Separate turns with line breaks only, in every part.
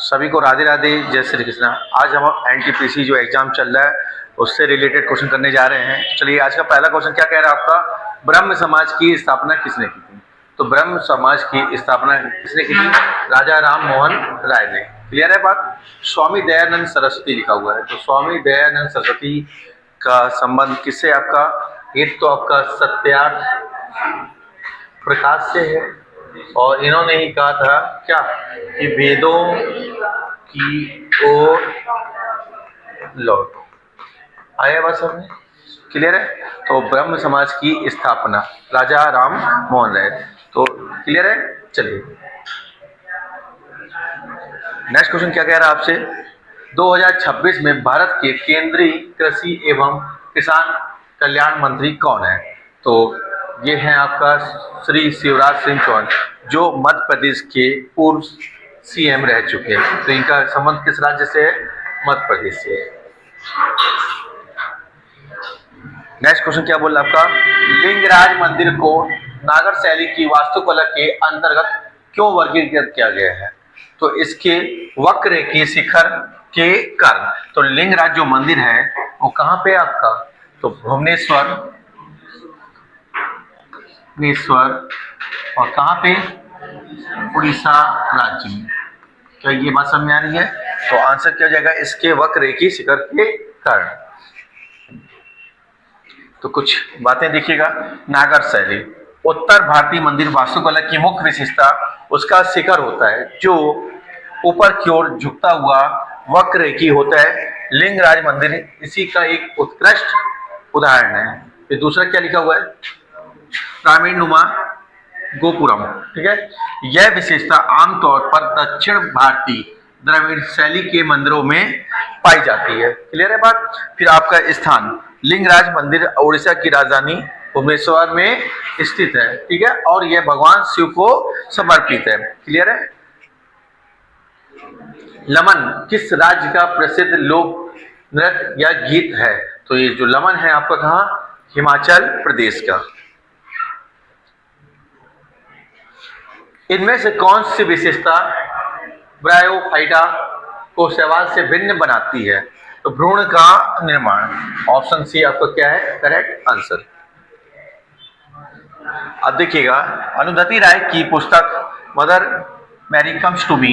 सभी को राधे राधे, जय श्री कृष्णा। आज हम एनटीपीसी जो एग्जाम चल रहा है उससे रिलेटेड क्वेश्चन करने जा रहे हैं। चलिए, आज का पहला क्वेश्चन क्या कह रहा है आपका, ब्रह्म समाज की स्थापना किसने की थी? तो ब्रह्म समाज की स्थापना किसने की थी? राजा राम मोहन राय ने। क्लियर है बात? स्वामी दयानंद सरस्वती लिखा हुआ है, तो स्वामी दयानंद सरस्वती का संबंध किससे आपका? एक तो आपका सत्यार्थ प्रकाश से है, और इन्होंने ही कहा था क्या कि वेदों की ओर लौटो। आया बात समझ? क्लियर है? तो ब्रह्म समाज की स्थापना राजा राम मोहन राय। तो क्लियर है? चलिए, नेक्स्ट क्वेश्चन क्या कह रहा है आपसे, 2026 में भारत के केंद्रीय कृषि एवं किसान कल्याण मंत्री कौन है? तो ये है आपका श्री शिवराज सिंह चौहान, जो मध्य प्रदेश के पूर्व सीएम रह चुके हैं। तो इनका संबंध किस राज्य से है? मध्य प्रदेश से। नेक्स्ट क्वेश्चन क्या बोल रहा आपका, लिंगराज मंदिर को नागर शैली की वास्तुकला के अंतर्गत क्यों वर्गीकृत किया गया है? तो इसके वक्र के शिखर के कारण। तो लिंगराज जो मंदिर है वो कहाँ पे है आपका? तो भुवनेश्वर, और कहाँ पे? उड़ीसा राज्य में। क्या ये बात समझ में आ रही है? तो आंसर क्या हो जाएगा, इसके वक्ररेखी शिखर के कारण। तो कुछ बातें देखिएगा। नागर शैली, उत्तर भारतीय मंदिर वास्तुकला की मुख्य विशेषता उसका शिखर होता है जो ऊपर की ओर झुकता हुआ वक्ररेखी होता है। लिंगराज मंदिर इसी का एक उत्कृष्ट उदाहरण है। फिर दूसरा क्या लिखा हुआ है, पिरामिड नुमा गोपुरम। ठीक है, यह विशेषता आमतौर पर दक्षिण भारतीय द्रविड़ शैली के मंदिरों में पाई जाती है। क्लियर है बात? फिर आपका स्थान, लिंगराज मंदिर उड़ीसा की राजधानी भुवनेश्वर में स्थित है। ठीक है, और यह भगवान शिव को समर्पित है। क्लियर है? लमन किस राज्य का प्रसिद्ध लोक नृत्य या गीत है? तो ये जो लमन है आपका कहाँ? हिमाचल प्रदेश का। इनमें से कौन सी विशेषता ब्रायोफाइटा को शैवाल से भिन्न बनाती है? तो भ्रूण का निर्माण। ऑप्शन सी आपका क्या है करेक्ट आंसर। अब देखिएगा, अनुदति राय की पुस्तक Mother Mary comes to me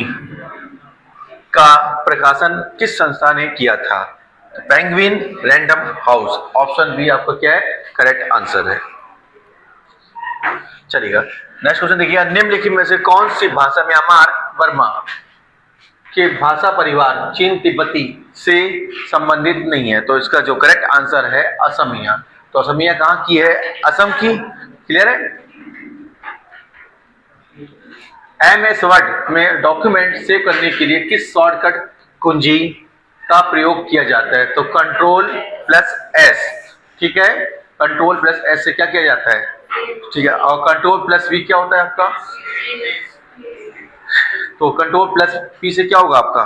का प्रकाशन किस संस्था ने किया था? तो Penguin Random House. Option B आपका क्या है करेक्ट आंसर है। चलिएगा, नेक्स्ट क्वेश्चन देखिए, निम्नलिखित में से कौन सी भाषा म्यांमार बर्मा के भाषा परिवार चीन तिब्बती से संबंधित नहीं है? तो इसका जो करेक्ट आंसर है असमिया। तो असमिया कहाँ की है? असम की। क्लियर है? MS वर्ड में डॉक्यूमेंट सेव करने के लिए किस शॉर्टकट कुंजी का प्रयोग किया जाता है? तो Ctrl+S। ठीक है, Ctrl+S से क्या किया जाता है? ठीक है, और Ctrl+V क्या होता है आपका? तो Ctrl+P से क्या होगा आपका?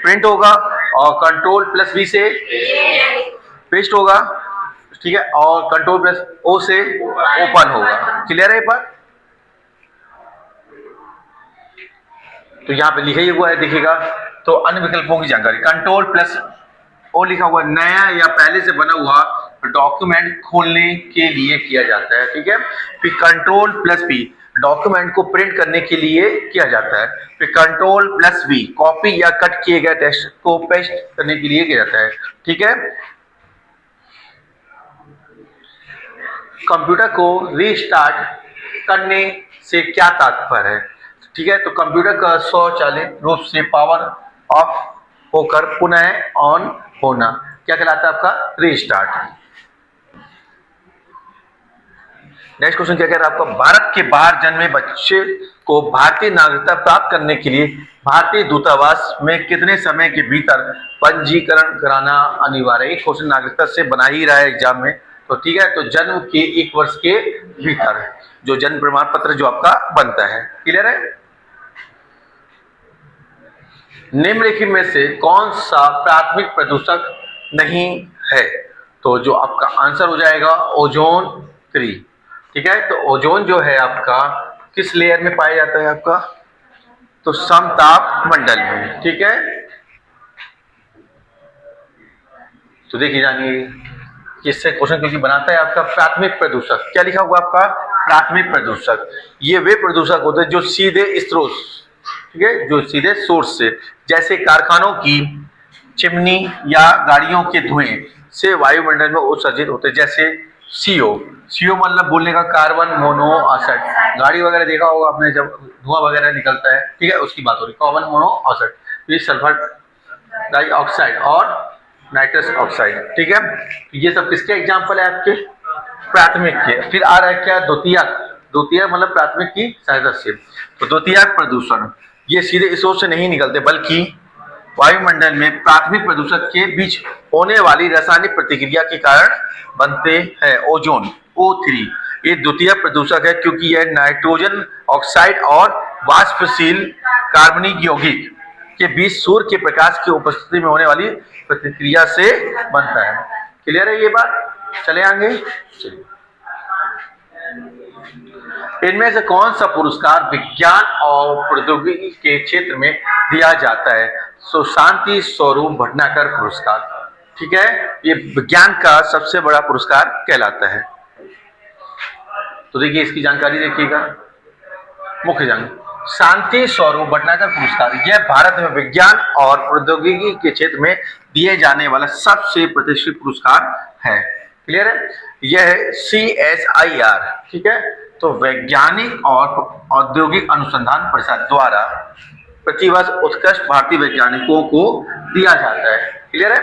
प्रिंट होगा, और Ctrl+V से पेस्ट होगा। ठीक है, और Ctrl+O से ओपन होगा। क्लियर है बात? तो यहाँ पे लिखा ही हुआ है, देखिएगा। तो अन्य विकल्पों की जानकारी, Ctrl+O लिखा हुआ है, नया या पहले से बना हुआ डॉक्यूमेंट खोलने के लिए किया जाता है। ठीक है, फिर Ctrl+P डॉक्यूमेंट को प्रिंट करने के लिए किया जाता है। फिर Ctrl+V कॉपी या कट किए गए टेक्स्ट को पेस्ट करने के लिए किया जाता है। ठीक है, कंप्यूटर को रीस्टार्ट करने से क्या तात्पर्य है? ठीक है, तो कंप्यूटर का स्वचालित रूप से पावर ऑफ होकर पुनः ऑन होना क्या कहलाता है आपका? रीस्टार्ट। नेक्स्ट क्वेश्चन क्या कह रहा है आपका, भारत के बाहर जन्मे बच्चे को भारतीय नागरिकता प्राप्त करने के लिए भारतीय दूतावास में कितने समय के भीतर पंजीकरण कराना अनिवार्य है? एक क्वेश्चन नागरिकता से बना ही रहा है एग्जाम में। तो ठीक है, तो जन्म के 1 वर्ष के भीतर जो जन्म प्रमाण पत्र जो आपका बनता है। क्लियर है? निम्नलिखित में से कौन सा प्राथमिक प्रदूषक नहीं है? तो जो आपका आंसर हो जाएगा ओजोन 3। ठीक है, तो ओजोन जो है आपका किस लेयर में पाया जाता है आपका? तो समताप मंडल में, ठीक है। तो देखिए जानिए किससे क्वेश्चन क्योंकि बनाता है आपका प्राथमिक प्रदूषक। क्या लिखा हुआ आपका? प्राथमिक प्रदूषक। ये वे प्रदूषक होते हैं जो सीधे स्रोत, ठीक है, जो सीधे सोर्स से, जैसे कारखानों की चिमनी या गाड़ियों के धुएं से वायुमंडल में उत्सर्जित होते हैं, जैसे सीओ। सीओ मतलब बोलने का कार्बन मोनोऑक्साइड। गाड़ी वगैरह देखा होगा आपने, जब धुआं वगैरह निकलता है, ठीक है, उसकी बात हो रही है, कार्बन मोनोऑक्साइड। ये सल्फर डाइऑक्साइड और नाइट्रस ऑक्साइड, ठीक है। ये सब किसके एग्जाम्पल है? आपके प्राथमिक के। फिर आ रहा है क्या? द्वितीयक। द्वितीयक मतलब प्राथमिक की सहायता से। तो द्वितीयक प्रदूषण ये सीधे स्रोत से नहीं निकलते बल्कि वायुमंडल में प्राथमिक प्रदूषक के बीच होने वाली रासायनिक प्रतिक्रिया के कारण बनते हैं। ओजोन O3 ये द्वितीय प्रदूषक है क्योंकि यह नाइट्रोजन ऑक्साइड और वाष्पशील कार्बनिक यौगिक के बीच सूर्य के प्रकाश की उपस्थिति में होने वाली प्रतिक्रिया से बनता है। क्लियर है ये बात? चले आगे। चलिए, इनमें से कौन सा पुरस्कार विज्ञान और प्रौद्योगिकी के क्षेत्र में दिया जाता है? सो शांति स्वरूप भटनागर पुरस्कार, ठीक है, ये विज्ञान का सबसे बड़ा पुरस्कार कहलाता है। तो देखिए इसकी जानकारी देखिएगा, मुख्य जानकारी। शांति स्वरूप भटनागर पुरस्कार यह भारत में विज्ञान और प्रौद्योगिकी के क्षेत्र में दिए जाने वाला सबसे प्रतिष्ठित पुरस्कार है। क्लियर है? यह CSIR, ठीक है, तो वैज्ञानिक और औद्योगिक अनुसंधान परिषद द्वारा प्रतिवर्ष उत्कृष्ट भारतीय वैज्ञानिकों को दिया जाता है। क्लियर है?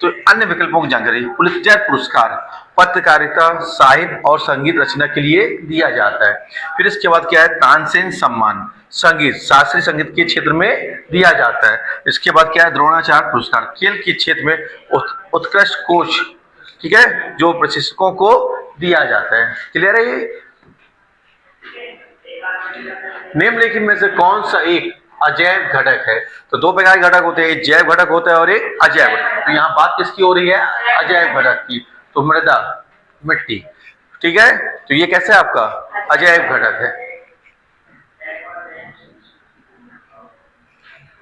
तो अन्य विकल्पों की जानकारी। पुलित्जर पुरस्कार पत्रकारिता, साहित्य और संगीत रचना के लिए दिया जाता है। फिर इसके बाद क्या है? तानसेन सम्मान संगीत, शास्त्रीय संगीत के क्षेत्र में दिया जाता है। इसके बाद क्या है? द्रोणाचार्य पुरस्कार खेल के क्षेत्र में उत्कृष्ट कोच, ठीक है, जो प्रशिक्षकों को दिया जाता है। क्लियर है? ये निम्नलिखित में से कौन सा एक अजैव घटक है? तो दो प्रकार के घटक होते हैं, एक जैव घटक होता है और एक अजैव। तो यहाँ बात किसकी हो रही है? अजैव घटक की। तो मृदा, मिट्टी, ठीक है, तो ये कैसे आपका अजैव घटक है।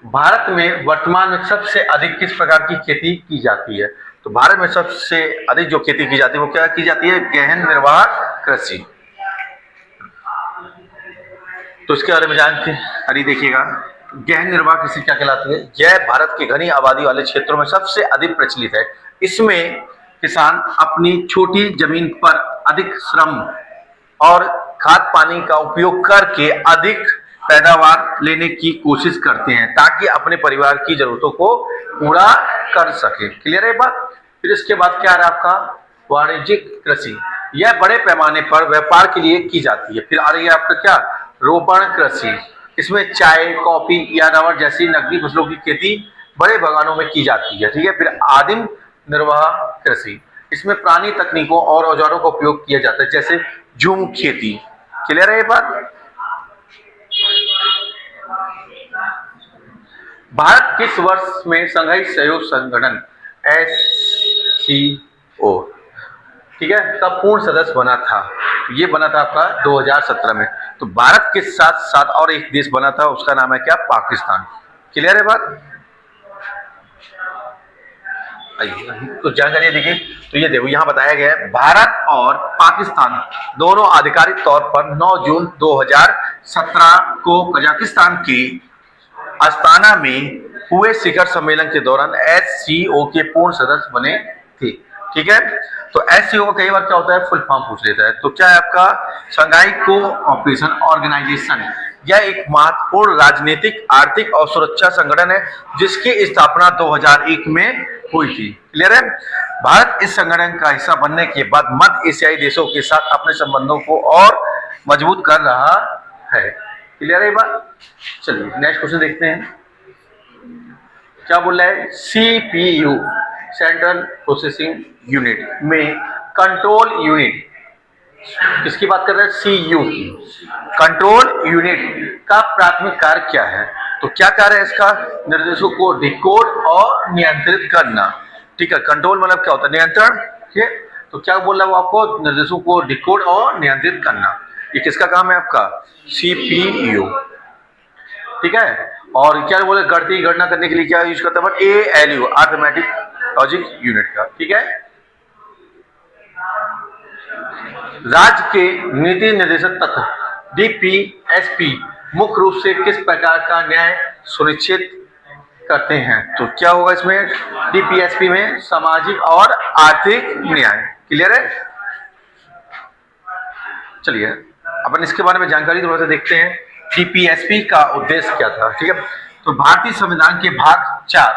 भारत में वर्तमान में सबसे अधिक किस प्रकार की खेती की जाती है? तो भारत में सबसे अधिक जो खेती की जाती है वो क्या की जाती है? गहन निर्वाह कृषि। तो इसके बारे में जानकारी देखिएगा, गहन निर्वाह कृषि क्या कहलाती है? यह भारत के घनी आबादी वाले क्षेत्रों में सबसे अधिक प्रचलित है। इसमें किसान अपनी छोटी जमीन पर अधिक श्रम और खाद पानी का उपयोग करके अधिक पैदावार लेने की कोशिश करते हैं ताकि अपने परिवार की जरूरतों को पूरा कर सके। क्लियर है बात? फिर इसके बाद क्या है आपका? वाणिज्यिक कृषि, यह बड़े पैमाने पर व्यापार के लिए की जाती है। फिर आ रही है आपका क्या? रोपण कृषि, इसमें चाय, कॉफी या रबर जैसी नकदी फसलों की खेती बड़े बागानों में की जाती है। ठीक है। फिर आदिम निर्वाह कृषि, इसमें पुरानी तकनीकों और औजारों का उपयोग किया जाता है, जैसे झूम खेती। क्लियर है ये बात? भारत किस वर्ष में संघाई सहयोग संगठन SCO, ठीक है, का पूर्ण सदस्य बना था? ये बना था आपका 2017 में। तो भारत के साथ साथ और एक देश बना था, उसका नाम है क्या? पाकिस्तान। क्लियर है बात? तो जानकारी देखिए, तो ये देखो यहाँ बताया गया है, भारत और पाकिस्तान दोनों आधिकारिक तौर पर 9 जून 2017 को कजाकिस्तान की अस्ताना में हुए शिखर सम्मेलन के दौरान SCO के पूर्ण सदस्य बने थे। ठीक है। तो SCO का कई बार क्या होता है? फुल फॉर्म पूछ लेता है। तो क्या है आपका? Shanghai cooperation organisation. यह एक महत्वपूर्ण राजनीतिक, आर्थिक और सुरक्षा संगठन है जिसकी स्थापना 2001 में हुई थी। क्लियर है? भारत इस संगठन का हिस्सा बनने के बाद मध्य एशियाई देशों के साथ अपने संबंधों को और मजबूत कर रहा है। क्लियर है बात? चलिए नेक्स्ट क्वेश्चन देखते हैं, क्या बोल रहा है? CPU सेंट्रल प्रोसेसिंग यूनिट में कंट्रोल यूनिट, किसकी बात कर रहे हैं? CU की। कंट्रोल यूनिट का प्राथमिक कार्य क्या है? तो क्या कार्य है इसका? निर्देशों को डिकोड और नियंत्रित करना। ठीक है। कंट्रोल मतलब क्या होता है? नियंत्रण। ठीक है। तो क्या बोल रहा है वो आपको? निर्देशों को डिकोड और नियंत्रित करना। ये किसका काम है आपका? CPU। ठीक है। और क्या बोले गणती गणना करने के लिए क्या यूज करते हैं, ALU अर्थमेटिक लॉजिक यूनिट का, ठीक है। राज्य के नीति निर्देशक तत्व DPSP मुख्य रूप से किस प्रकार का न्याय सुनिश्चित करते हैं, तो क्या होगा इसमें DPSP में सामाजिक और आर्थिक न्याय। क्लियर है। चलिए अपन इसके बारे में जानकारी थोड़ा सा देखते हैं। DPSP का उद्देश्य क्या था, ठीक है। तो भारतीय संविधान के भाग 4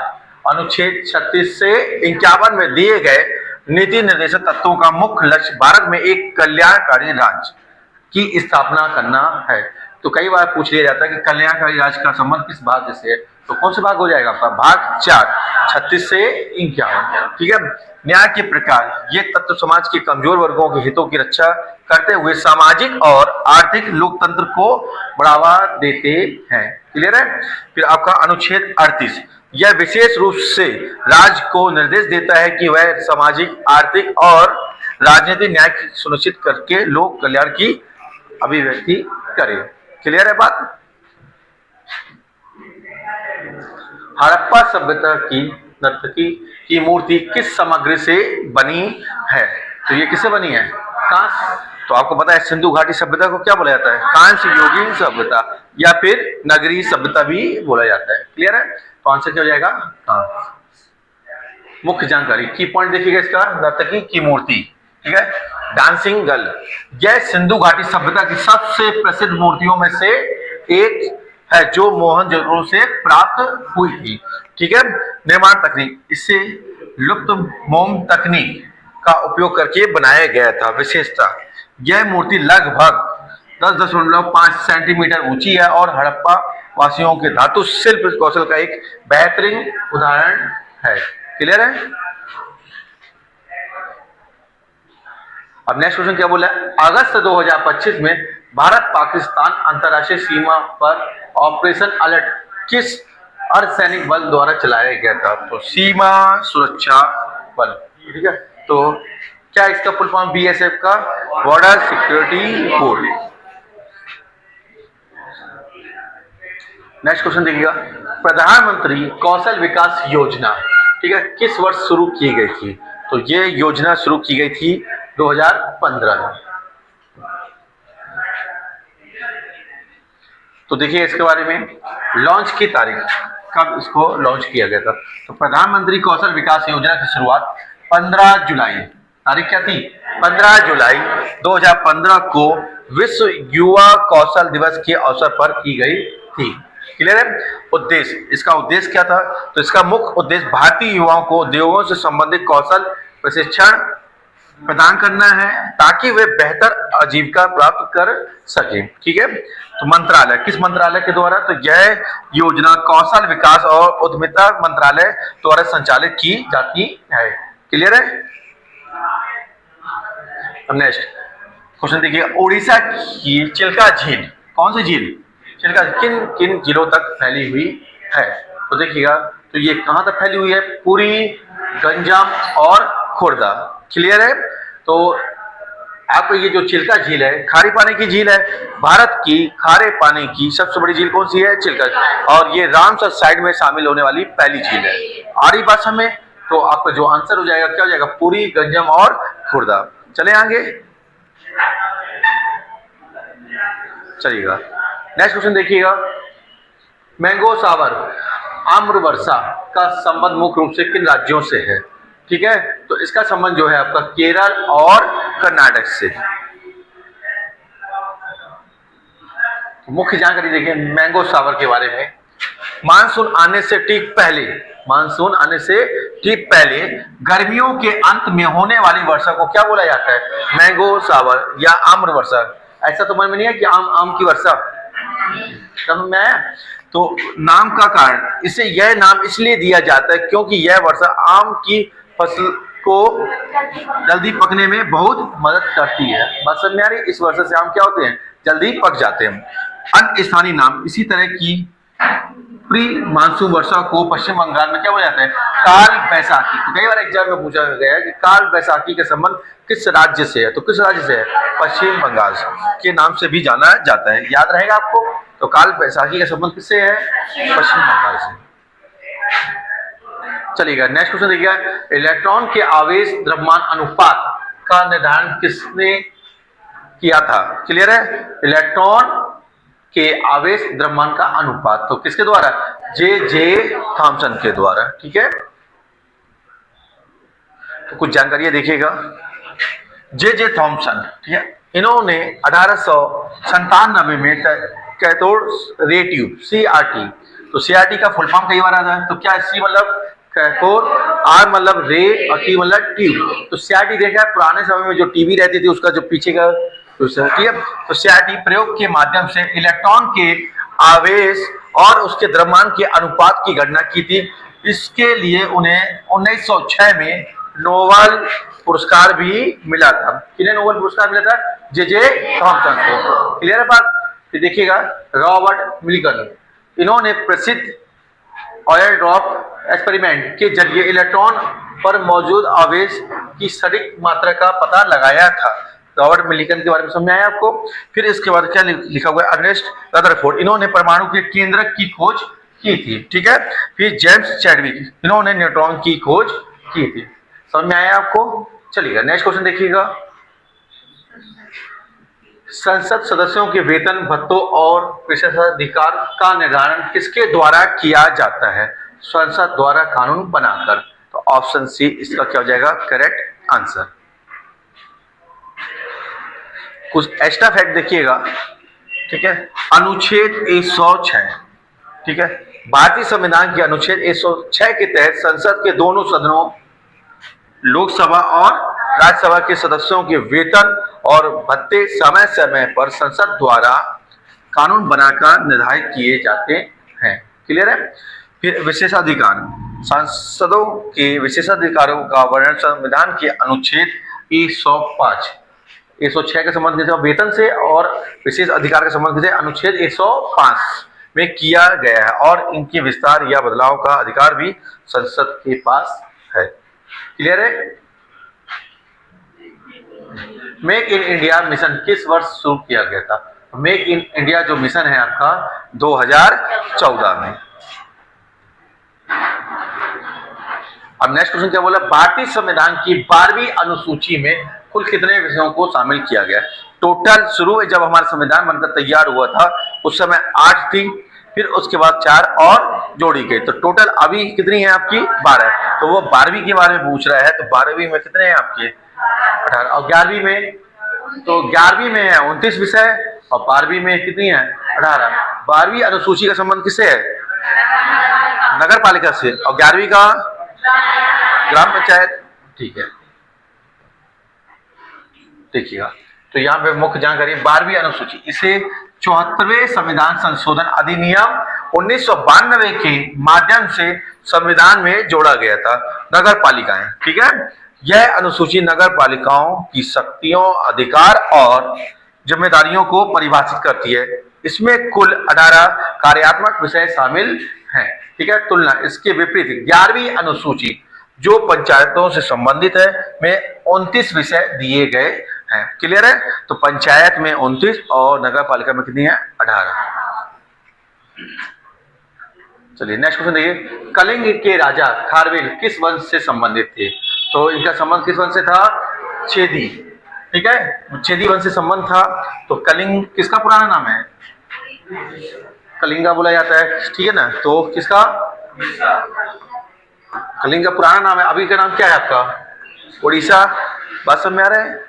अनुच्छेद 36 से 51 में दिए गए नीति निर्देशक तत्वों का मुख्य लक्ष्य भारत में एक कल्याणकारी राज्य की स्थापना करना है। तो कई बार पूछ लिया जाता है कि कल्याणकारी राज्य का संबंध किस भाग से है, तो कौन से भाग हो जाएगा आपका, भाग 4 36 से 51, ठीक है। न्याय के प्रकार ये तत्व समाज के कमजोर वर्गों के हितों की रक्षा करते हुए सामाजिक और आर्थिक लोकतंत्र को बढ़ावा देते हैं। क्लियर है। फिर आपका अनुच्छेद 38 यह विशेष रूप से राज्य को निर्देश देता है कि वह सामाजिक आर्थिक और राजनीतिक न्याय सुनिश्चित करके लोक कल्याण की अभिव्यक्ति करे। क्लियर है बात। हड़प्पा सभ्यता की नर्तकी की मूर्ति किस सामग्री से बनी है, तो ये किससे बनी है, कांस्य। तो आपको पता है सिंधु घाटी सभ्यता को क्या बोला जाता है, कांस्य युगीन सभ्यता या फिर नगरीय सभ्यता भी बोला जाता है। क्लियर है। तो आंसर क्या हो जाएगा, कांस्य। मुख्य जानकारी की पॉइंट देखिएगा इसका, नर्तकी की मूर्ति, ठीक है, डांसिंग गर्ल, यह सिंधु घाटी सभ्यता की सबसे प्रसिद्ध मूर्तियों में से एक है जो मोहनजोदड़ो से प्राप्त हुई थी, ठीक है। निर्माण तकनीक, इससे लुप्त मोम तकनीक का उपयोग करके बनाया गया था। विशेषता, यह मूर्ति लगभग 10.5 सेंटीमीटर ऊंची है और हड़प्पा वासियों के धातु शिल्प कौशल का एक बेहतरीन उदाहरण है। क्लियर है। अब नेक्स्ट क्वेश्चन क्या बोला है, अगस्त 2025 में भारत पाकिस्तान अंतर्राष्ट्रीय सीमा पर ऑपरेशन अलर्ट किस अर्धसैनिक बल द्वारा चलाया गया था, तो सीमा सुरक्षा बल, ठीक है। तो क्या इसका फुल फॉर्म BSF का, border security force. Next question देखिएगा, प्रधानमंत्री कौशल विकास योजना, ठीक है, किस वर्ष शुरू की गई थी, तो ये योजना शुरू की गई थी 2015 में। तो देखिए इसके बारे में, लॉन्च की तारीख, कब इसको लॉन्च किया गया था, तो प्रधानमंत्री कौशल विकास योजना की शुरुआत 15 जुलाई, तारीख क्या थी, 15 जुलाई 2015 को विश्व युवा कौशल दिवस के अवसर पर की गई थी। क्लियर है। उद्देश्य, इसका उद्देश्य क्या था, तो इसका मुख्य उद्देश्य भारतीय युवाओं को उद्योगों से संबंधित कौशल प्रशिक्षण प्रदान करना है ताकि वे बेहतर आजीविका प्राप्त कर सकें, ठीक है। तो मंत्रालय, किस मंत्रालय के द्वारा, तो यह योजना कौशल विकास और उद्यमिता मंत्रालय द्वारा संचालित की जाती है। क्लियर है। अब नेक्स्ट क्वेश्चन देखिए, उड़ीसा की चिल्का झील, कौन सी झील, चिल्का किन किन जिलों तक फैली हुई है, तो देखिएगा, तो ये कहां तक फैली हुई है, पुरी, गंजाम और खुर्दा। क्लियर है। तो आपको ये जो चिल्का झील है खारे पानी की झील है, भारत की खारे पानी की सबसे बड़ी झील कौन सी है, चिल्का, और ये रामसर साइड में शामिल होने वाली पहली झील है। आ रही भाषा में, तो आपका जो आंसर हो जाएगा क्या हो जाएगा, पुरी, गंजम और खुर्दा। चले आगे, चलिएगा नेक्स्ट क्वेश्चन देखिएगा, मैंगो सावर आम्र वर्षा का संबंध मुख्य रूप से किन राज्यों से है, ठीक है। तो इसका संबंध जो है आपका केरल और कर्नाटक से। मुख्य जानकारी देखिए मैंगो सावर के बारे में, मानसून आने से ठीक पहले, मानसून आने से ठीक पहले गर्मियों के अंत में होने वाली वर्षा को क्या बोला जाता है, मैंगो सावर या आम्र वर्षा। ऐसा तो मन में नहीं है कि आम की वर्षा, समझ में आया। तो नाम का कारण, इसे यह नाम इसलिए दिया जाता है क्योंकि यह वर्षा आम की फसल को जल्दी पकने में बहुत मदद करती है। बात समझ में आ रही है। इस वर्षा से आम क्या होते हैं, जल्दी पक जाते हैं। अन्य स्थानीय नाम इसी तरह की प्री मानसून वर्षा को पश्चिम बंगाल में क्या बोला जाता है, काल बैसाखी। तो कई बार एग्जाम में पूछा गया है कि काल बैसाखी का संबंध किस राज्य से है, तो किस राज्य से है, पश्चिम बंगाल के नाम से भी जाना जाता है। याद रहेगा आपको, तो काल बैसाखी का संबंध किससे है? पश्चिम बंगाल से। चलिएगा नेक्स्ट क्वेश्चन देखिए, इलेक्ट्रॉन के आवेश द्रव्यमान अनुपात का निर्धारण किसने किया था? क्लियर है? इलेक्ट्रॉन के आवेश द्रव्यमान का अनुपात तो किसके द्वारा? जे थॉमसन के द्वारा। ठीक है, तो कुछ जानकारी देखिएगा। जे थॉमसन, ठीक है, इन्होंने 1897 में कैथोड रे ट्यूब CRT, तो CRT का फुल फॉर्म कई बार आता है, तो क्या C मतलब कैथोड, R मतलब रे और T मतलब ट्यूब। तो CRT देखा है पुराने समय में जो टीवी रहती थी उसका जो पीछे का, ठीक है, तो CRT प्रयोग के माध्यम से इलेक्ट्रॉन के आवेश और उसके द्रव्यमान के अनुपात की गणना की थी। इसके लिए उन्हें 1906 में नोबेल पुरस्कार भी मिला था। किन्हें नोबेल पुरस्कार मिला था? जे थॉमसन को। क्लियर है बात? फिर देखिएगा रॉबर्ट मिल्टन, इन्होंने प्रसिद्ध ऑयल ड्रॉप एक्सपेरिमेंट के जरिए इलेक्ट्रॉन पर मौजूद आवेश की सटीक मात्रा का पता लगाया था। रॉबर्ट मिल्टन के बारे में समझ आया आपको। फिर इसके बाद क्या लिखा हुआ है? अर्नेस्ट रदरफोर्ड, इन्होंने परमाणु के केंद्रक की खोज की थी। ठीक है, फिर जेम्स चैडविक, इन्होंने न्यूट्रॉन की खोज की थी। समझ में आया आपको? चलिएगा नेक्स्ट क्वेश्चन देखिएगा, संसद सदस्यों के वेतन भत्तों और विशेषाधिकार का निर्धारण किसके द्वारा किया जाता है? संसद द्वारा कानून बनाकर। तो ऑप्शन सी इसका क्या हो जाएगा करेक्ट आंसर। कुछ एक्स्ट्रा फैक्ट देखिएगा, ठीक है, अनुच्छेद 106, ठीक है, भारतीय संविधान के अनुच्छेद 106 के तहत संसद के दोनों सदनों लोकसभा और राज्यसभा के सदस्यों के वेतन और भत्ते समय समय पर संसद द्वारा कानून बनाकर निर्धारित किए जाते हैं। क्लियर है? फिर विशेषाधिकार, सांसदों के विशेषाधिकारों का वर्णन संविधान के अनुच्छेद 105 106 के संबंध से वेतन से और विशेष अधिकार के संबंध से अनुच्छेद 105 में किया गया है और इनके विस्तार या बदलाव का अधिकार भी संसद के पास है। क्लियर है? मेक इन इंडिया मिशन किस वर्ष शुरू किया गया था? मेक इन इंडिया जो मिशन है आपका 2014 में। अब नेक्स्ट क्वेश्चन क्या बोला? भारतीय संविधान की 12वीं अनुसूची में कुल कितने विषयों को शामिल किया गया? टोटल शुरू में जब हमारा संविधान बनकर तैयार हुआ था उस समय 8 थी, फिर उसके बाद 4 और जोड़ी गई, तो टोटल अभी कितनी है आपकी? 12। तो वो 12वीं के बारे में पूछ रहा है, तो 12वीं में कितने हैं आपके? 18। और 11वीं में, तो 11वीं में है 29 विषय और 12वीं में कितनी है? 18। 12वीं अनुसूची का संबंध किससे है? नगर पालिका से, और 11वीं का ग्राम पंचायत। ठीक है, देखिएगा, तो यहाँ पे मुख्य जानकारी 12वीं अनुसूची, इसे 74वें संविधान संशोधन अधिनियम 1992 के माध्यम से संविधान में जोड़ा गया था। नगर पालिकाएं, ठीक है, यह अनुसूची नगर पालिकाओं की शक्तियों, अधिकार और जिम्मेदारियों को परिभाषित करती है। इसमें कुल 18 कार्यात्मक विषय शामिल हैं। ठीक है, तुलना इसके विपरीत 11वीं अनुसूची जो पंचायतों से संबंधित है में 29 विषय दिए गए हैं। क्लियर है? तो पंचायत में 29 और नगर पालिका में कितनी है? 18। चलिए नेक्स्ट क्वेश्चन देखिए, कलिंग के राजा खारवेल किस वंश से संबंधित थे? तो इनका संबंध किस वंश से था? छेदी। ठीक है, छेदी वंश से संबंध था। तो कलिंग किसका पुराना नाम है? कलिंगा बोला जाता है, ठीक है ना। तो किसका? कलिंग का पुराना नाम है, अभी का नाम क्या है आपका? उड़ीसा। बात समझ में आ रहा है?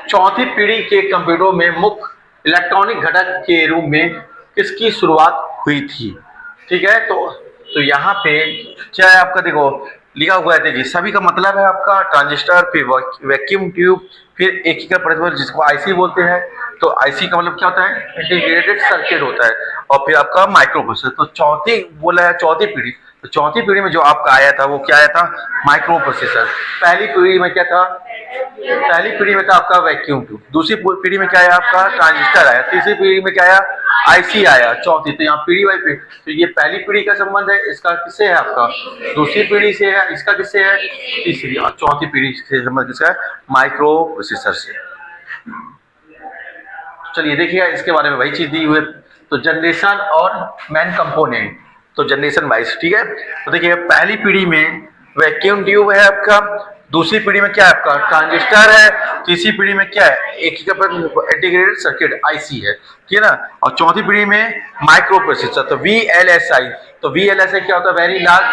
चौथी पीढ़ी के कंप्यूटरों में मुख्य इलेक्ट्रॉनिक घटक के रूप में किसकी शुरुआत हुई थी? ठीक है, तो यहाँ पे क्या है आपका? देखो लिखा हुआ है, देखिए सभी का मतलब है आपका ट्रांजिस्टर, फिर वैक्यूम ट्यूब, फिर एकीकृत प्रतिरोध जिसको आईसी बोलते हैं। तो आईसी का मतलब क्या होता है? इंटीग्रेटेड सर्किट होता है। और फिर आपका माइक्रो प्रोसेसर। तो चौथी बोला है चौथी पीढ़ी, तो चौथी पीढ़ी में जो आपका आया था वो क्या आया था? Micro processor. पहली पीढ़ी में क्या था? पहली पीढ़ी में था आपका वैक्यूम ट्यूब। दूसरी पीढ़ी में क्या आया आपका? ट्रांजिस्टर आया। तीसरी पीढ़ी में क्या आया? आईसी आया। चौथी, तो यहाँ पीढ़ी बाई पीढ़ी, तो ये पहली पीढ़ी का संबंध है, इसका किससे है आपका? दूसरी पीढ़ी से है, इसका किससे है? तीसरी। और चौथी पीढ़ी से संबंध किसका है? माइक्रो प्रोसेसर से। चलिए देखिएगा इसके बारे में वही चीज दी हुई है। तो जनरेशन और मेन कंपोनेंट, तो जनरेशन वाइज, ठीक है। तो देखिए पहली पीढ़ी में वैक्यूम ट्यूब है आपका, दूसरी पीढ़ी में क्या है आपका ट्रांजिस्टर है, तीसरी पीढ़ी में क्या है इंटीग्रेटेड सर्किट आईसी है, ठीक है ना। और चौथी पीढ़ी में माइक्रो प्रोसेसर, तो VLSI। तो VLSI क्या होता है, वेरी लार्ज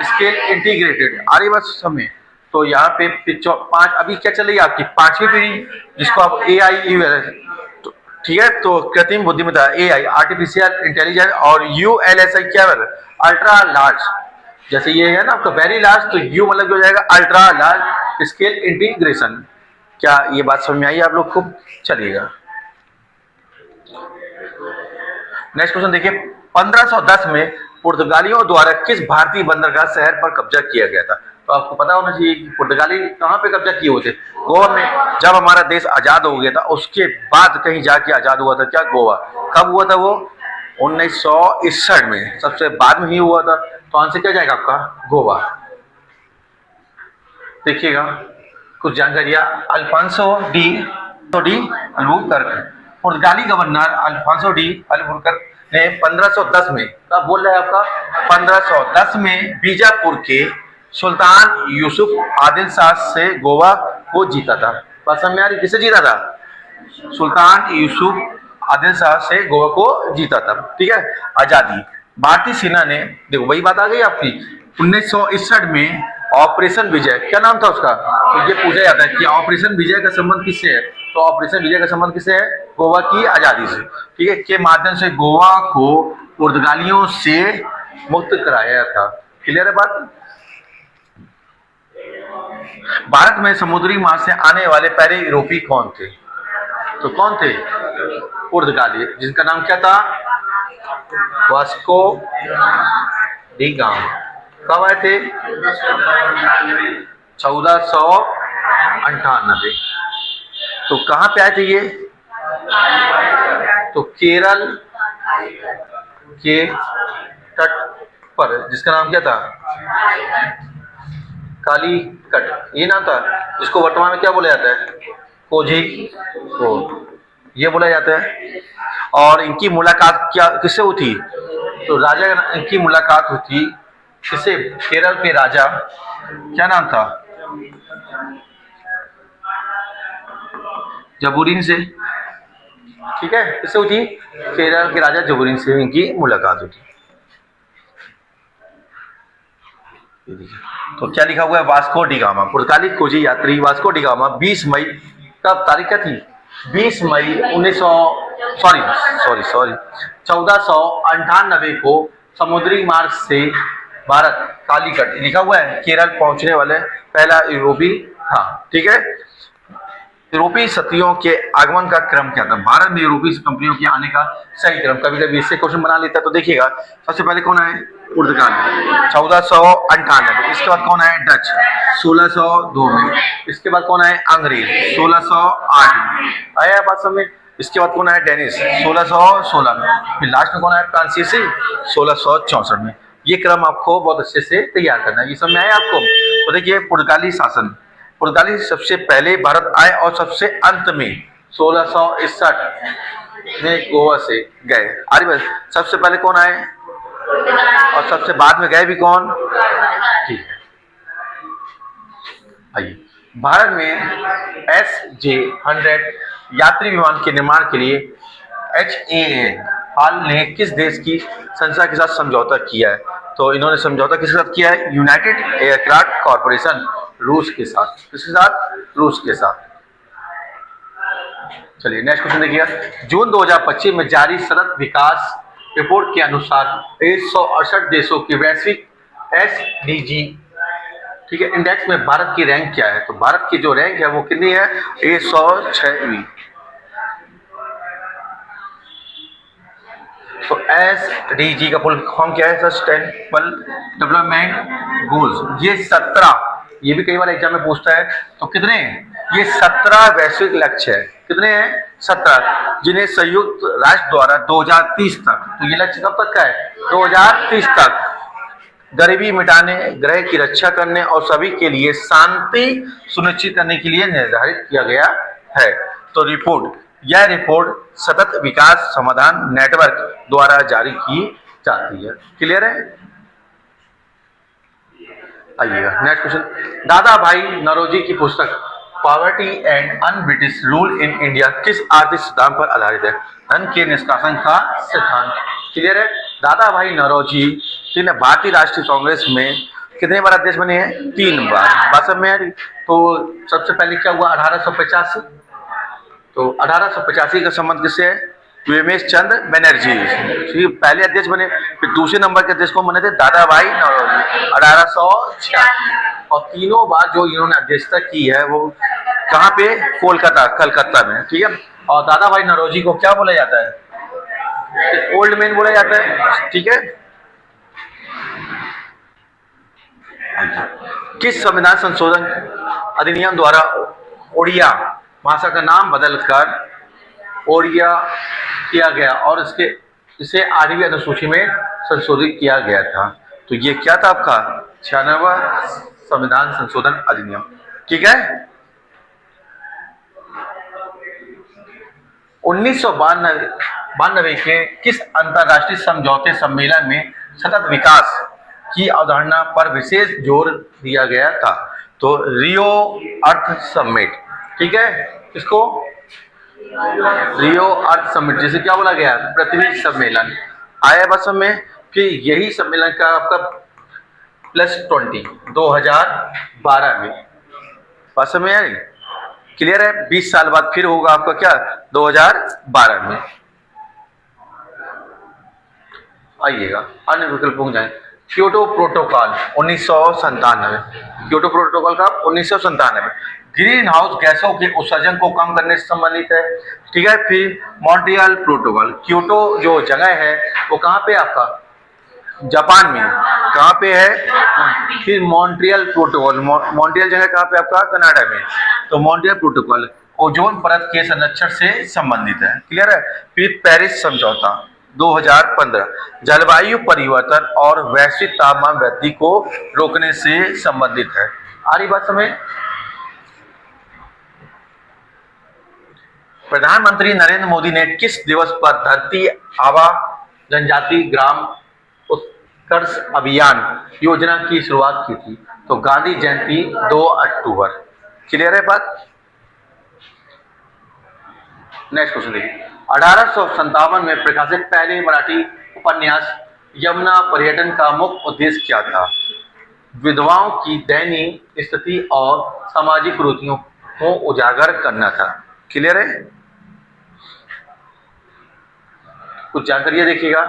स्केल इंटीग्रेटेड। आ रही बात समय। तो यहाँ पे पांच, अभी क्या चल रही है आपकी पांचवी पीढ़ी, जिसको आप AI, ठीक है। तो कृत्रिम बुद्धिमत्ता AI, आर्टिफिशियल इंटेलिजेंस, और ULSI क्या है, अल्ट्रा लार्ज। जैसे ये है ना आपका वेरी लार्ज, तो U मतलब हो जाएगा अल्ट्रा लार्ज स्केल इंटीग्रेशन। क्या ये बात समझ में आई आप लोग को? चलिएगा नेक्स्ट क्वेश्चन देखिए। 1510 में पुर्तगालियों द्वारा किस भारतीय बंदरगाह शहर पर कब्जा किया गया था? तो आपको पता होना चाहिए कि पुर्तगाली कहाँ पे कब्जा किए हुए थे, गोवा में। जब हमारा देश आजाद हो गया था उसके बाद कहीं जाके आजाद हुआ था क्या, गोवा। कब हुआ था वो? 1961 में, सबसे बाद में ही हुआ था। तो आंसर क्या जाएगा आपका, गोवा। देखिएगा कुछ जानकारी। अल्फांसो डी अल्बुकर्क, पुर्तगाली गवर्नर अल्फांसो डी अल्बुकर्क ने 1510 में, कब बोल रहा है आपका, 1510 में बीजापुर के सुल्तान यूसुफ आदिल शाह से गोवा को जीता था। बात समझ में आ रही, किसे जीता था? सुल्तान यूसुफ आदिल शाह से गोवा को जीता था, ठीक है। आजादी, भारतीय सेना ने, देखो वही बात आ गई आपकी, 1961 में ऑपरेशन विजय, क्या नाम था उसका? तो ये पूछा जाता है कि ऑपरेशन विजय का संबंध किससे है? तो ऑपरेशन विजय का संबंध किससे है? गोवा की आजादी से, ठीक है, के माध्यम से गोवा को पुर्तगालियों से मुक्त कराया था। क्लियर है बात? भारत में समुद्री मार्ग से आने वाले पहले यूरोपीय कौन थे? तो कौन थे? पुर्तगाली, जिनका नाम क्या था, वास्को डी गामा। कब आए थे? 1498। तो कहां पे आए थे ये? तो केरल के तट पर, जिसका नाम क्या था, कालीकट, ये नाम था, जिसको वर्तमान में क्या बोला जाता है, कोझिकोड, ये बोला जाता है। और इनकी मुलाकात क्या किससे हुई थी? तो राजा, इनकी मुलाकात हुई थी किससे? केरल के राजा, क्या नाम था, जबूरीन से, ठीक है। किससे हुई थी? केरल के राजा जबूरीन से इनकी मुलाकात हुई थी। तो क्या लिखा हुआ है, वास्को डी गामा, पुर्तगाली खोजी यात्री वास्को डी गामा 20 मई, कब तारीख क्या थी, 20 मई 1498 को समुद्री मार्ग से भारत कालीकट, लिखा हुआ है, केरल पहुंचने वाले पहला यूरोपीय था, ठीक है। यूरोपीय शक्तियों के आगमन का क्रम क्या था? भारत में यूरोपीय कंपनियों के आने का सही क्रम, कभी कभी इससे क्वेश्चन बना लेता है। तो देखिएगा सबसे पहले कौन है? पुर्तगाल, 1498। इसके बाद कौन है? डच, 1602 में। इसके बाद कौन है? अंग्रेज, 1608 में। आया बात समझ? इसके बाद कौन है? डेनिश, 1616 में। फिर लास्ट में कौन है? फ्रांसीसी, 1664 में। ये क्रम आपको बहुत अच्छे से तैयार करना है। ये समझ में आया आपको? तो देखिए पुर्तगाली शासन, पुर्तगाली सबसे पहले भारत आए और सबसे अंत में 1661 में गोवा से गए। अरे बस सबसे पहले कौन आए और सबसे बाद में गए भी कौन? ठीक है, आइए। भारत में SJ-100 यात्री विमान के निर्माण के लिए HAL हाल ने किस देश की संस्था के साथ समझौता किया है? तो इन्होंने समझौता किसके साथ किया है? यूनाइटेड एयरक्राफ्ट कॉरपोरेशन, रूस के साथ। किसके साथ? रूस के साथ। चलिए नेक्स्ट क्वेश्चन देखिए। जून 2025 में जारी सतत विकास रिपोर्ट के अनुसार 168 देशों की वैश्विक SDG, ठीक है, इंडेक्स में भारत की रैंक क्या है? तो भारत की जो रैंक है वो कितनी है? 106वीं। तो SDG का फुल फॉर्म क्या है? Sustainable development goals. ये 17, ये भी कई बार एग्जाम में पूछता है। तो कितने? ये 17 वैश्विक लक्ष्य है। कितने हैं? 17, जिन्हें संयुक्त राष्ट्र द्वारा 2030 तक, तो ये लक्ष्य कब तक का है? 2030 तक गरीबी मिटाने, ग्रह की रक्षा करने और सभी के लिए शांति सुनिश्चित करने के लिए निर्धारित किया गया है। तो रिपोर्ट यह रिपोर्ट सतत विकास समाधान नेटवर्क द्वारा जारी की जाती है। क्लियर है? आइएगा नेक्स्ट क्वेश्चन। दादा भाई नौरोजी की पुस्तक poverty and un British rule in India किस आर्थिक सिद्धांत पर आधारित है? धन के निष्कासन का सिद्धांत। क्लियर है? दादा भाई नौरोजी भारतीय राष्ट्रीय कांग्रेस में कितने बार अध्यक्ष बने हैं? 3 बार। बात समझ में आ रही? तो सबसे पहले क्या हुआ? 1885। तो 1885 का संबंध किससे है? वीएमएस चंद्र बनर्जी पहले अध्यक्ष बने। फिर दूसरे नंबर के अध्यक्ष कौन बने थे? दादा भाई नौरोजी 1886। और तीनों बार जो इन्होंने अध्यक्षता की है वो कहाँ पे? कलकत्ता में। ठीक है। और दादा भाई नौरोजी को क्या बोला जाता है? ओल्ड मैन बोला जाता है। ठीक है। किस संविधान संशोधन अधिनियम द्वारा ओडिया भाषा का नाम बदलकर ओडिया किया गया और इसे 8वीं अनुसूची में संशोधित किया गया था? तो ये क्या था आपका? 96वां संविधान संशोधन अधिनियम। ठीक है। 1992 के किस अंतरराष्ट्रीय समझौते सम्मेलन में सतत विकास की अवधारणा पर विशेष जोर दिया गया था? तो रियो अर्थ समिट। ठीक है। इसको रियो अर्थ समिट जैसे क्या बोला गया? पृथ्वी सम्मेलन आया बस में। फिर यही सम्मेलन का आपका +20 2012 में बस में है। क्लियर है? 20 साल बाद फिर होगा आपका क्या? 2012 में। आइएगा अन्य विकल्पों में जाए। Kyoto protocol 1997। क्योटो प्रोटोकॉल का 1997 ग्रीन हाउस गैसों के उत्सर्जन को कम करने से संबंधित है। ठीक है। फिर मॉन्ट्रियल प्रोटोकॉल। क्योटो जो जगह है वो कहाँ पे? आपका जापान में। कहाँ पे है? फिर मॉन्ट्रियल प्रोटोकॉल। मॉन्ट्रियल जगह कहाँ पे? आपका कनाडा में। तो मॉन्ट्रियल प्रोटोकॉल ओजोन परत के संरक्षण से संबंधित है। क्लियर है? फिर पेरिस समझौता 2015 जलवायु परिवर्तन और वैश्विक तापमान वृद्धि को रोकने से संबंधित है। आ रही बात समझ? प्रधानमंत्री नरेंद्र मोदी ने किस दिवस पर धरती आबा जनजाति ग्राम उत्कर्ष अभियान योजना की शुरुआत की थी? तो गांधी जयंती 2 अक्टूबर। क्लियर है बात? नेक्स्ट क्वेश्चन देखिए। 1857 में प्रकाशित पहले मराठी उपन्यास यमुना पर्यटन का मुख्य उद्देश्य क्या था? विधवाओं की दयनीय स्थिति और सामाजिक रुचियों को उजागर करना था। क्लियर है? कुछ जानकारी देखिएगा।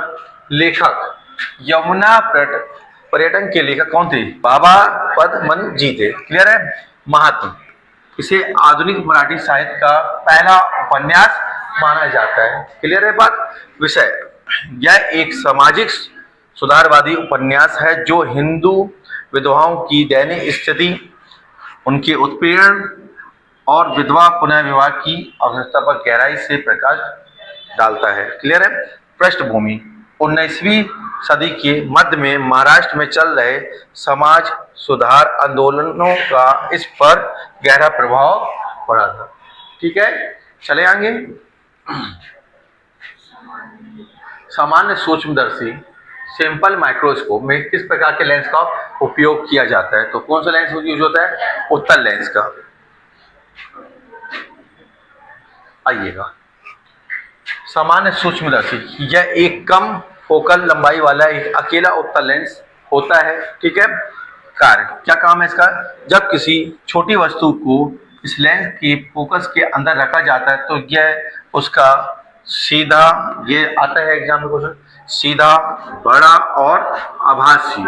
लेखक यमुना पर्यटन के लेखक कौन थे? बाबा पदमन जी थे। क्लियर है? महात्मा इसे आधुनिक मराठी साहित्य का पहला उपन्यास माना जाता है। क्लियर है बात? विषय यह एक सामाजिक सुधारवादी उपन्यास है जो हिंदू विधवाओं की दयनीय स्थिति, उनके उत्पीड़न और विधवा पुनर्विवाह की आवश्यकता पर गहराई से प्रकाश डालता है। क्लियर है? पृष्ठभूमि 19वीं सदी के मध्य में महाराष्ट्र में चल रहे समाज सुधार आंदोलनों का इस पर गहरा प्रभाव पड़ा था। ठीक है। चले आगे। सामान्य सूक्ष्मदर्शी सिंपल माइक्रोस्कोप में किस प्रकार के लेंस का उपयोग किया जाता है? तो कौन सा लेंस यूज होता है? उत्तल लेंस का। आइएगा। सामान्य सूक्ष्मदर्शी यह एक कम फोकल लंबाई वाला एक अकेला उत्तल लेंस होता है। ठीक है। कार्य क्या काम है इसका? जब किसी छोटी वस्तु को इस लेंस के फोकस के अंदर रखा जाता है तो यह उसका सीधा, ये आता है एग्जाम में क्वेश्चन, सीधा, बड़ा और आभासी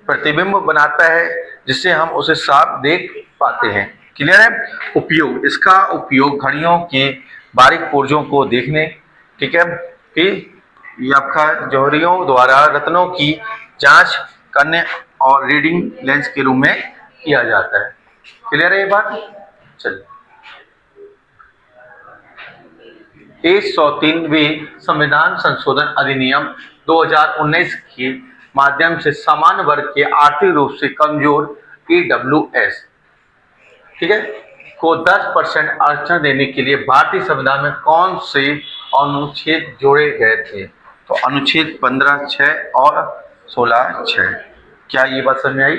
प्रतिबिंब बनाता है जिससे हम उसे साफ देख पाते हैं। क्लियर है? उपयोग इसका उपयोग घड़ियों के बारीक पुर्जों को देखने, ठीक है, फिर आपका जौहरियों द्वारा रत्नों की जांच करने और रीडिंग लेंस के रूप में किया जाता है। क्लियर है ये बात? चलिए 103वें संविधान संशोधन अधिनियम 2019 के माध्यम से सामान्य वर्ग के आर्थिक रूप से कमजोर EWS, ठीक है, को 10% आरक्षण देने के लिए भारतीय संविधान में कौन से अनुच्छेद जोड़े गए थे? तो अनुच्छेद 15(6) और 16(6). क्या ये बात समझ में आई?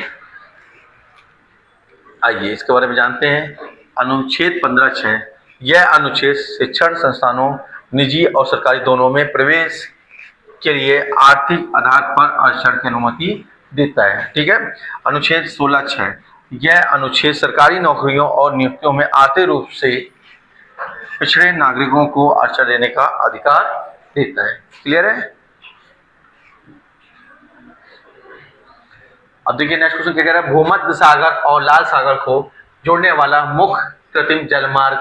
आइए इसके बारे में जानते हैं। अनुच्छेद 15(6) यह अनुच्छेद शिक्षण संस्थानों, निजी और सरकारी दोनों में प्रवेश के लिए आर्थिक आधार पर आरक्षण की अनुमति देता है। ठीक है। अनुच्छेद 16(6) यह अनुच्छेद सरकारी नौकरियों और नियुक्तियों में आर्थिक रूप से पिछड़े नागरिकों को आरक्षण देने का अधिकार देता है। क्लियर है? अब देखिए नेक्स्ट क्वेश्चन क्या कह रहा है, भूमध्य सागर और लाल सागर को जोड़ने वाला मुख्य कृत्रिम जलमार्ग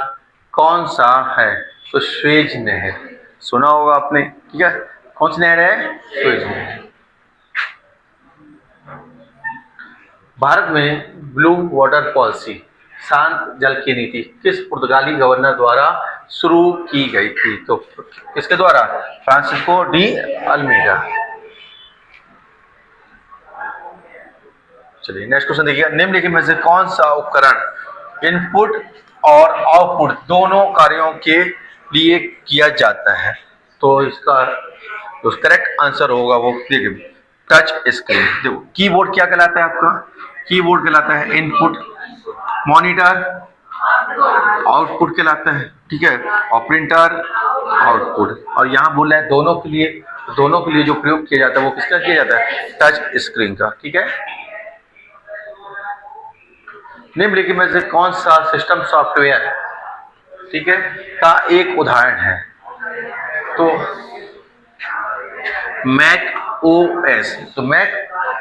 कौन सा है? तो स्वेज नहर, सुना होगा आपने। ठीक है, कौन सी नहर है? स्वेज नहर। भारत में ब्लू वाटर पॉलिसी, शांत जल की नीति किस पुर्तगाली गवर्नर द्वारा शुरू की गई थी? तो किसके द्वारा? Francisco de Almeida. चलिए नेक्स्ट क्वेश्चन देखिए, निम्नलिखित में से कौन सा उपकरण इनपुट और आउटपुट दोनों कार्यों के लिए किया जाता है? तो इसका जो करेक्ट आंसर होगा वो देखिए टच स्क्रीन। देखो कीबोर्ड क्या कहलाता है आपका? कीबोर्ड कहलाता है इनपुट, मॉनिटर आउटपुट कहलाता है। ठीक है, और प्रिंटर आउटपुट। और यहाँ बोल रहा है दोनों के लिए जो प्रयोग किया जाता है वो किसका किया जाता है? टच स्क्रीन का। ठीक है, निम्नलिखित में से कौन सा सिस्टम सॉफ्टवेयर, ठीक है, का एक उदाहरण है? तो मैक ओएस। तो मैक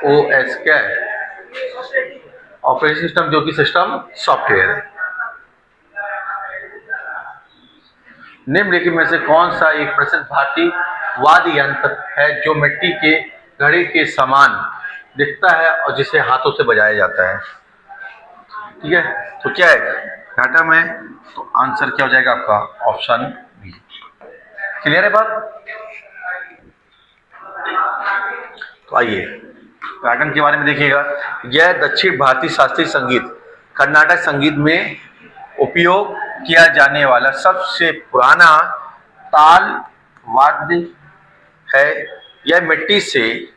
ओएस क्या है? ऑपरेटिंग सिस्टम, जो कि सिस्टम सॉफ्टवेयर है। निम्नलिखित में से कौन सा एक प्रसिद्ध भारतीय वाद्य यंत्र है जो मिट्टी के घड़े के समान दिखता है और जिसे हाथों से बजाया जाता है? ठीक है, तो क्या है? डाटा में। तो आंसर क्या हो जाएगा आपका? Option B. क्लियर है बात? तो आइए पैटर्न के बारे में देखिएगा। यह दक्षिण भारतीय शास्त्रीय संगीत, कर्नाटक संगीत में उपयोग किया जाने वाला सबसे पुराना ताल वाद्य है। यह मिट्टी से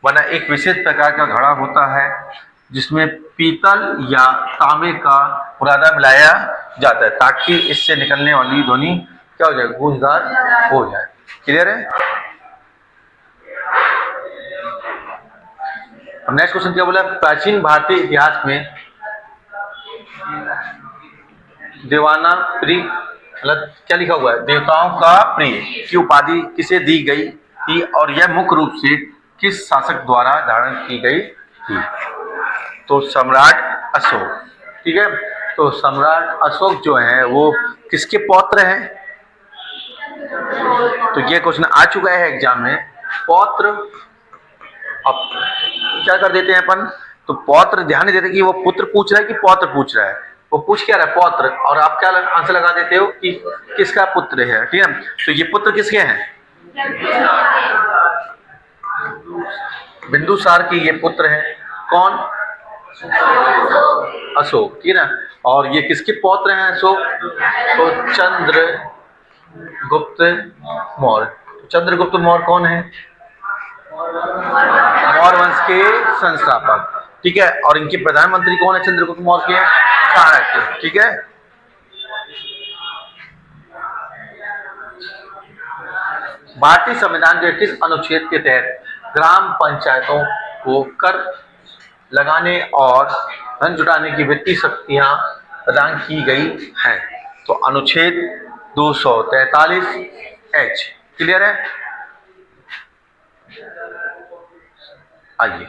बना एक विशेष प्रकार का घड़ा होता है जिसमें पीतल या तांबे का बुरादा मिलाया जाता है ताकि इससे निकलने वाली ध्वनि क्या हो जाए? गूंजदार हो जाए। क्लियर है? अब नेक्स्ट क्वेश्चन क्या बोला? प्राचीन भारतीय इतिहास में देवाना प्रिय, मतलब क्या लिखा हुआ है? देवताओं का प्रिय की उपाधि किसे दी गई थी और यह मुख्य रूप से किस शासक द्वारा धारण की गई थी? तो सम्राट अशोक। ठीक है, तो सम्राट अशोक जो है वो किसके पौत्र हैं? तो ये क्वेश्चन आ चुका है एग्जाम में। पौत्र, अब क्या कर देते हैं अपन? तो पौत्र ध्यान नहीं देते कि वो पुत्र पूछ रहा है कि पौत्र पूछ रहा है। वो पूछ क्या रहा है? पौत्र। और आप क्या आंसर लगा देते हो कि किसका पुत्र है। ठीक है, तो ये पुत्र किसके हैं? बिंदुसार की ये पुत्र है। कौन? अशोक। ठीक है ना, और ये किसके पौत्र हैं अशोक? तो चंद्रगुप्त मौर्य। चंद्रगुप्त मौर्य कौन है? मौर्य वंश के संस्थापक। ठीक है, और इनके प्रधानमंत्री कौन है? चंद्रगुप्त मौर्य के चाणक्य। ठीक है, भारतीय संविधान के किस अनुच्छेद के तहत ग्राम पंचायतों को कर लगाने और धन जुटाने की वित्तीय शक्तियां प्रदान की गई हैं? तो अनुच्छेद 243H। क्लियर है? आइए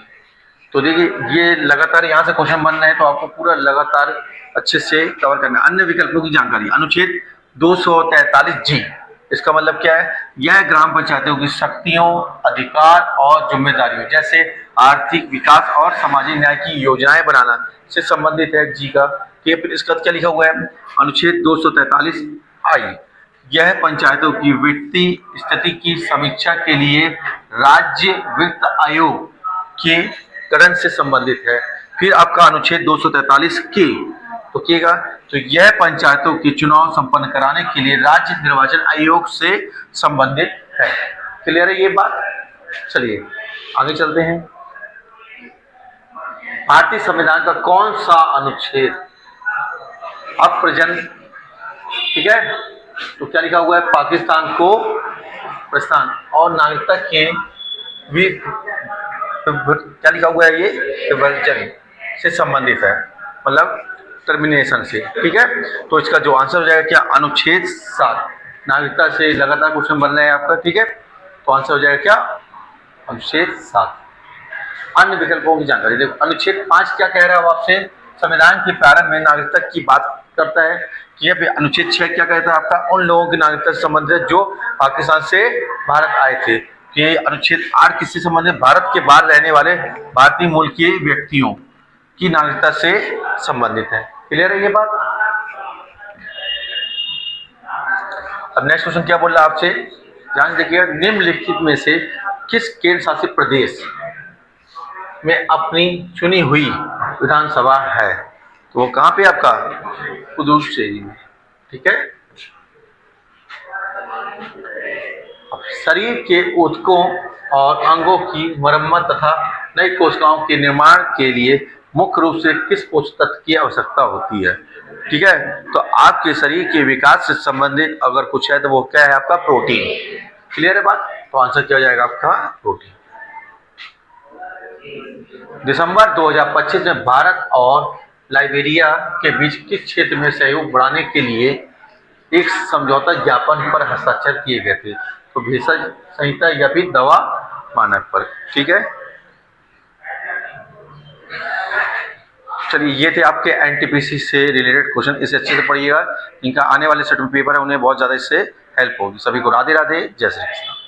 तो देखिए ये लगातार यहाँ से क्वेश्चन बन रहे हैं तो आपको पूरा लगातार अच्छे से कवर करना है। अन्य विकल्पों की जानकारी, अनुच्छेद 243G, इसका मतलब क्या है? यह ग्राम पंचायतों की शक्तियों, अधिकार और जिम्मेदारियों जैसे आर्थिक विकास और सामाजिक न्याय की योजनाएं बनाना से संबंधित है। जी का फिर इसका क्या लिखा हुआ है? अनुच्छेद 243I, यह पंचायतों की वित्तीय स्थिति की समीक्षा के लिए राज्य वित्त आयोग के गठन से संबंधित है। फिर आपका अनुच्छेद 243K, तो क्या तो यह पंचायतों के चुनाव संपन्न कराने के लिए राज्य निर्वाचन आयोग से संबंधित है। क्लियर है ये बात? चलिए आगे चलते हैं। भारतीय संविधान का कौन सा अनुच्छेद अप्रजन, ठीक है, तो क्या लिखा हुआ है? पाकिस्तान को प्रस्थान और नागरिकता के क्या लिखा हुआ है? ये विभाजन से संबंधित है, मतलब टर्मिनेशन से, ठीक है। तो इसका जो आंसर हो जाएगा क्या? अनुच्छेद 7। नागरिकता से लगातार क्वेश्चन बन रहा है आपका, ठीक है। तो आंसर हो जाएगा क्या? अनुच्छेद 7। अन्य विकल्पों की जानकारी देखो। अनुच्छेद 5 क्या कह रहा है आपसे? संविधान के प्रारंभ में नागरिकता की बात करता है, ठीक है। अनुच्छेद 6 क्या कहता है आपका? उन लोगों की नागरिकता से संबंधित जो पाकिस्तान से भारत आए थे। ये अनुच्छेद 8 किससे संबंधित? भारत के बाहर रहने वाले भारतीय मूल के व्यक्तियों की नागरिकता से संबंधित है। क्लियर है ये बात? अब नेक्स्ट क्वेश्चन क्या बोल रहा है आपसे, ध्यान देखिएगा। निम्नलिखित में से किस केंद्र शासित प्रदेश में अपनी चुनी हुई विधानसभा है? तो वो कहाँ पे आपका? पुदुचेरी में, ठीक है। अब शरीर के ऊतकों और अंगों की मरम्मत तथा नई कोशिकाओं के निर्माण के लिए मुख्य रूप से किस पोषक तत्व की आवश्यकता होती है? ठीक है, तो आपके शरीर के विकास से संबंधित अगर कुछ है तो वो क्या है आपका? प्रोटीन। क्लियर है बात? तो आंसर क्या हो जाएगा आपका? प्रोटीन। दिसंबर 2025 में भारत और लाइबेरिया के बीच किस क्षेत्र में सहयोग बढ़ाने के लिए एक समझौता ज्ञापन पर हस्ताक्षर किए गए थे? तो भेषज संहिता या फिर दवा मानक पर, ठीक है। चलिए ये थे आपके एनटीपीसी से रिलेटेड क्वेश्चन, इसे अच्छे से पढ़िएगा। इनका आने वाले सेट में पेपर है, उन्हें बहुत ज़्यादा इससे हेल्प होगी। सभी को राधे राधे, जय श्री कृष्ण।